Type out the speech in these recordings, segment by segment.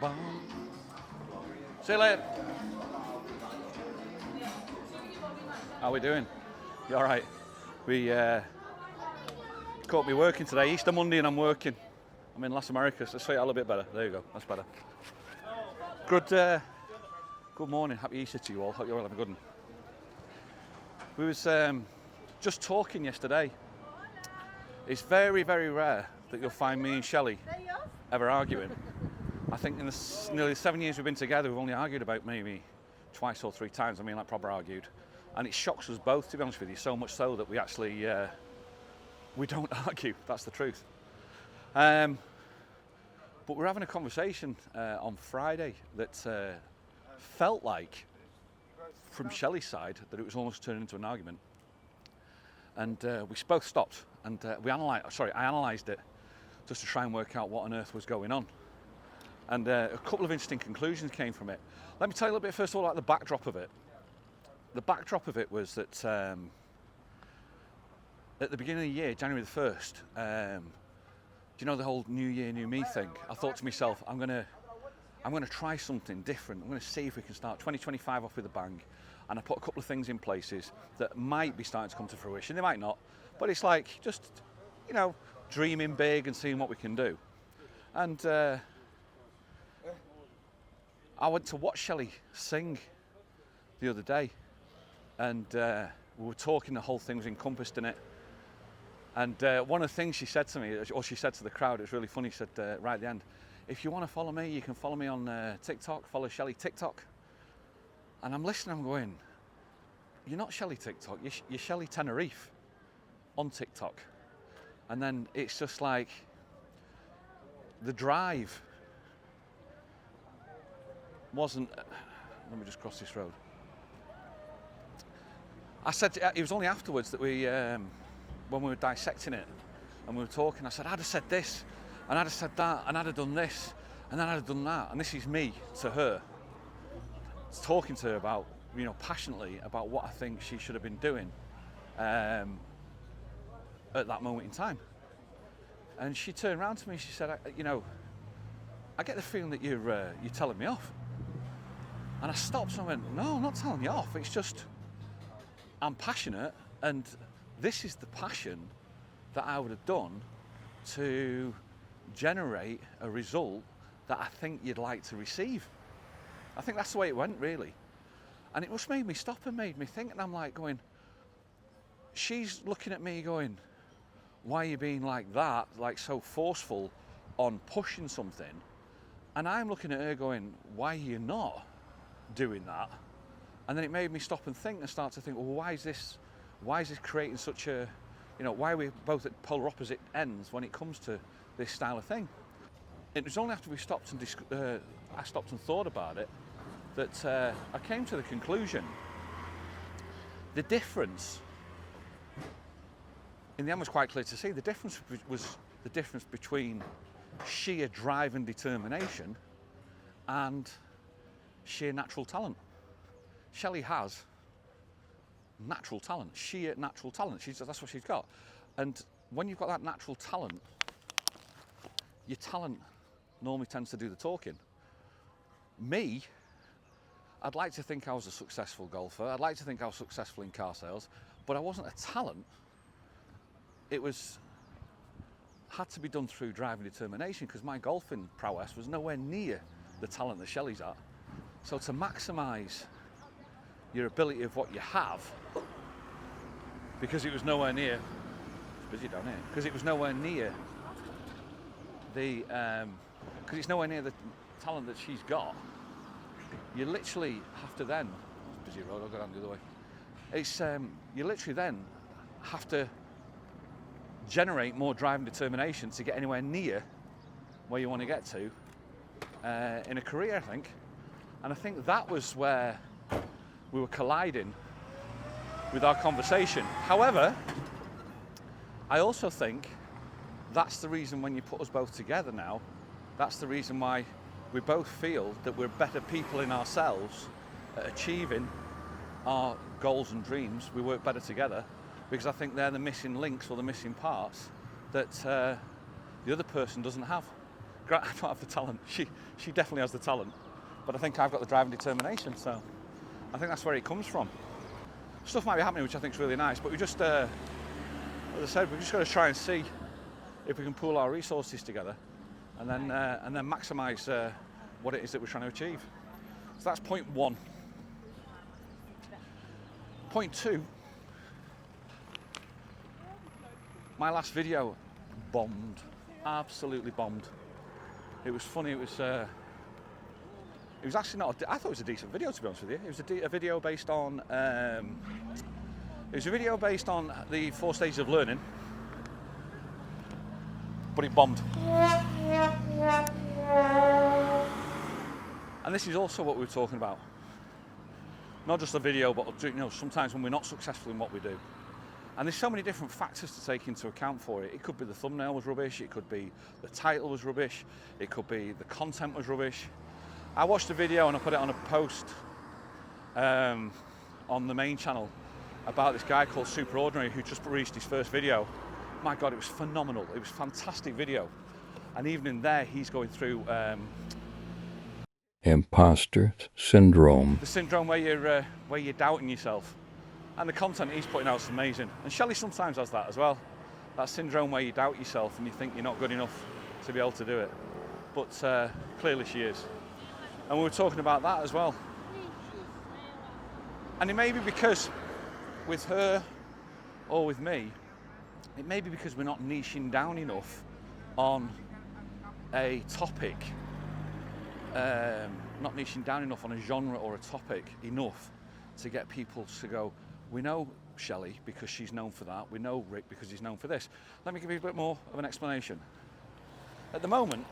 Bum. See you later. How are we doing? You all right? We caught me working today. Easter Monday and I'm working. I'm in Las Americas. Let's say it a little bit better. There you go. That's better. Good morning. Happy Easter to you all. Hope you're all having a good one. We was just talking yesterday. It's very, very rare that you'll find me and Shelley ever arguing. I think in the nearly 7 years we've been together, we've only argued about maybe twice or three times. I mean, like proper argued. And it shocks us both, to be honest with you, so much so that we actually, we don't argue. That's the truth. But we're having a conversation on Friday that felt like, from Shelley's side, that it was almost turning into an argument. And we both stopped and I analysed it just to try and work out what on earth was going on. And a couple of interesting conclusions came from it. Let me tell you a little bit first of all about the backdrop of it. The backdrop of it was that at the beginning of the year, January the 1st, do you know the whole New Year, New Me thing? I thought to myself, I'm gonna try something different. I'm gonna see if we can start 2025 off with a bang. And I put a couple of things in places that might be starting to come to fruition. They might not, but it's like just, you know, dreaming big and seeing what we can do. And I went to watch Shelley sing the other day, and we were talking, the whole thing was encompassed in it. And one of the things she said to me, or she said to the crowd, it was really funny, she said right at the end, if you want to follow me, you can follow me on TikTok, follow Shelley TikTok. And I'm listening, I'm going, you're not Shelley TikTok, you're Shelley Tenerife on TikTok. And then it's just like, the drive wasn't, let me just cross this road. I said, it was only afterwards that we, when we were dissecting it and we were talking, I said, I'd have said this, and I'd have said that, and I'd have done this, and then I'd have done that. And this is me to her, talking to her about, you know, passionately about what I think she should have been doing at that moment in time. And she turned around to me, she said, you know, I get the feeling that you're telling me off. And I stopped and I went, no, I'm not telling you off, it's just, I'm passionate, and this is the passion that I would have done to generate a result that I think you'd like to receive. I think that's the way it went, really. And it just made me stop and made me think, and I'm like going, she's looking at me going, why are you being like that, like so forceful on pushing something? And I'm looking at her going, why are you not doing that? And then it made me stop and think and start to think, well, why is this creating such a, you know, why are we both at polar opposite ends when it comes to this style of thing? It was only after we stopped and I stopped and thought about it that I came to the conclusion, the difference in the end was quite clear to see. The difference was the difference between sheer drive and determination and sheer natural talent. Shelley has natural talent, sheer natural talent. That's what she's got. And when you've got that natural talent, your talent normally tends to do the talking. Me, I'd like to think I was a successful golfer. I'd like to think I was successful in car sales, but I wasn't a talent. It had to be done through drive and determination, because my golfing prowess was nowhere near the talent that Shelley's at. So to maximise your ability of what you have, because it was nowhere near, it's busy down here, because it was nowhere near the, because it's nowhere near the talent that she's got, you literally have to then, it's a busy road, I'll go down the other way. It's, you literally then have to generate more drive and determination to get anywhere near where you want to get to in a career, I think. And I think that was where we were colliding with our conversation. However, I also think that's the reason when you put us both together now, that's the reason why we both feel that we're better people in ourselves at achieving our goals and dreams. We work better together because I think they're the missing links or the missing parts that the other person doesn't have. I don't have the talent. She definitely has the talent, but I think I've got the drive and determination. So I think that's where it comes from. Stuff might be happening, which I think is really nice, but we just, as I said, we've just got to try and see if we can pool our resources together, and then maximise what it is that we're trying to achieve. So that's point one. Point two. My last video bombed, absolutely bombed. It was funny. It was actually not. I thought it was a decent video, to be honest with you. It was a video based on. It was a video based on the 4 stages of learning, but it bombed. And this is also what we were talking about. Not just a video, but sometimes when we're not successful in what we do. And there's so many different factors to take into account for it. It could be the thumbnail was rubbish, it could be the title was rubbish, it could be the content was rubbish. I watched a video and I put it on a post on the main channel about this guy called Super Ordinary who just released his first video. My God, it was phenomenal. It was a fantastic video. And even in there, he's going through imposter syndrome. The syndrome where you're doubting yourself. And the content he's putting out is amazing. And Shelley sometimes has that as well. That syndrome where you doubt yourself and you think you're not good enough to be able to do it. But clearly she is. And we were talking about that as well. And it may be because with her or with me, it may be because we're not niching down enough on a topic, not niching down enough on a genre or a topic enough to get people to go, we know Shelley because she's known for that, we know Rick because he's known for this. Let me give you a bit more of an explanation. At the moment,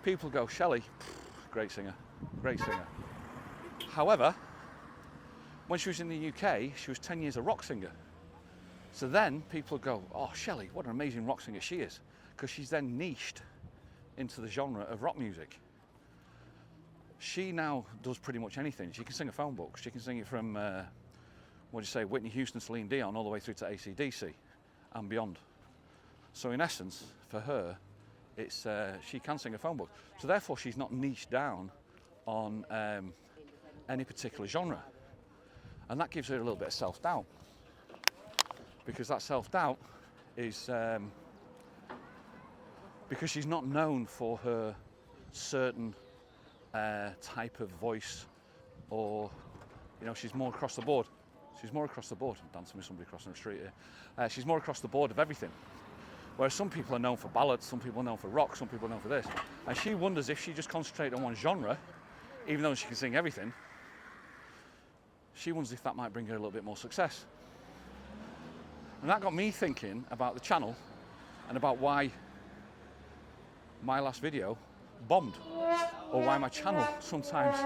people go, Shelley, great singer, great singer. However, when she was in the UK, she was 10 years a rock singer. So then people go, oh, Shelley, what an amazing rock singer she is, because she's then niched into the genre of rock music. She now does pretty much anything. She can sing a phone book. She can sing it from, Whitney Houston, Celine Dion, all the way through to AC/DC and beyond. So in essence, for her, it's she can sing a phone book. So therefore, she's not niched down on any particular genre. And that gives her a little bit of self-doubt. Because that self-doubt is because she's not known for her certain type of voice, or she's more across the board. She's more across the board. I'm dancing with somebody crossing the street here. She's more across the board of everything. Whereas some people are known for ballads, some people are known for rock, some people are known for this. And she wonders if she just concentrated on one genre, even though she can sing everything, she wonders if that might bring her a little bit more success. And that got me thinking about the channel and about why my last video bombed, or why my channel sometimes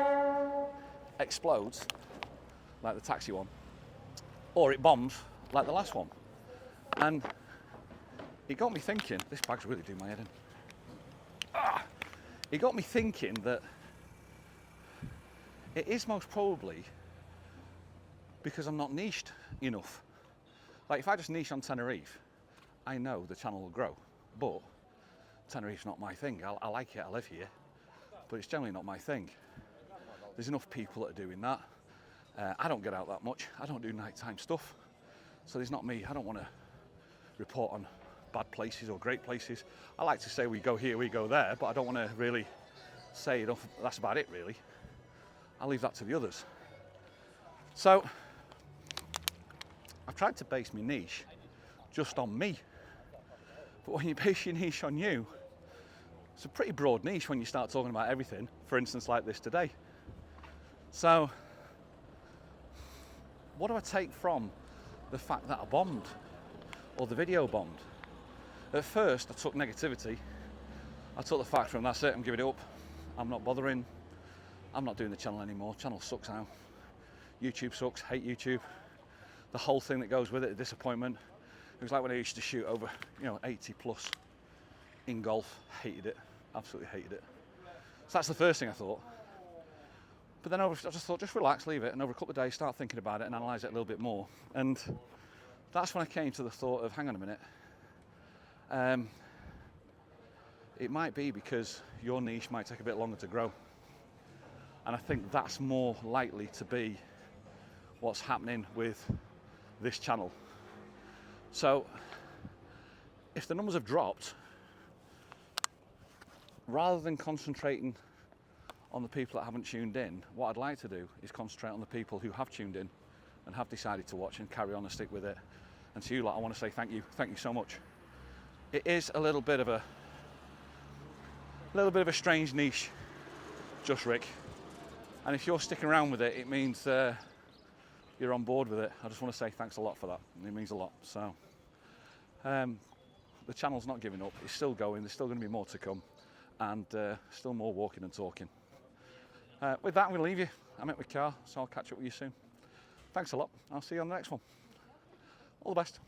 explodes, like the taxi one, or it bombs like the last one. And it got me thinking, this bag's really doing my head in. It got me thinking that it is most probably because I'm not niched enough. Like if I just niche on Tenerife, I know the channel will grow, but Tenerife's not my thing. I like it, I live here, but it's generally not my thing. There's enough people that are doing that. I don't get out that much. I don't do nighttime stuff. So there's not me. I don't want to report on bad places or great places. I like to say we go here, we go there, but I don't want to really say enough. That's about it, really. I'll leave that to the others. So I've tried to base my niche just on me. But when you base your niche on you, it's a pretty broad niche when you start talking about everything, for instance, like this today. So what do I take from the fact that I bombed, or the video bombed? At first, I took negativity. I took the fact from, that's it, I'm giving it up. I'm not bothering. I'm not doing the channel anymore. Channel sucks now. YouTube sucks, hate YouTube. The whole thing that goes with it, the disappointment. It was like when I used to shoot over, 80 plus in golf. Hated it, absolutely hated it. So that's the first thing I thought. But then I just thought, just relax, leave it, and over a couple of days start thinking about it and analyse it a little bit more. And that's when I came to the thought of, hang on a minute, it might be because your niche might take a bit longer to grow. And I think that's more likely to be what's happening with this channel. So if the numbers have dropped, rather than concentrating on the people that haven't tuned in, what I'd like to do is concentrate on the people who have tuned in and have decided to watch and carry on and stick with it. And to you lot, I want to say thank you so much. It is a little bit of a strange niche, Just Rick. And if you're sticking around with it, it means you're on board with it. I just want to say thanks a lot for that. It means a lot. So the channel's not giving up. It's still going. There's still going to be more to come, and still more walking and talking. With that, I'm going to leave you. I'm at my car, so I'll catch up with you soon. Thanks a lot. I'll see you on the next one. All the best.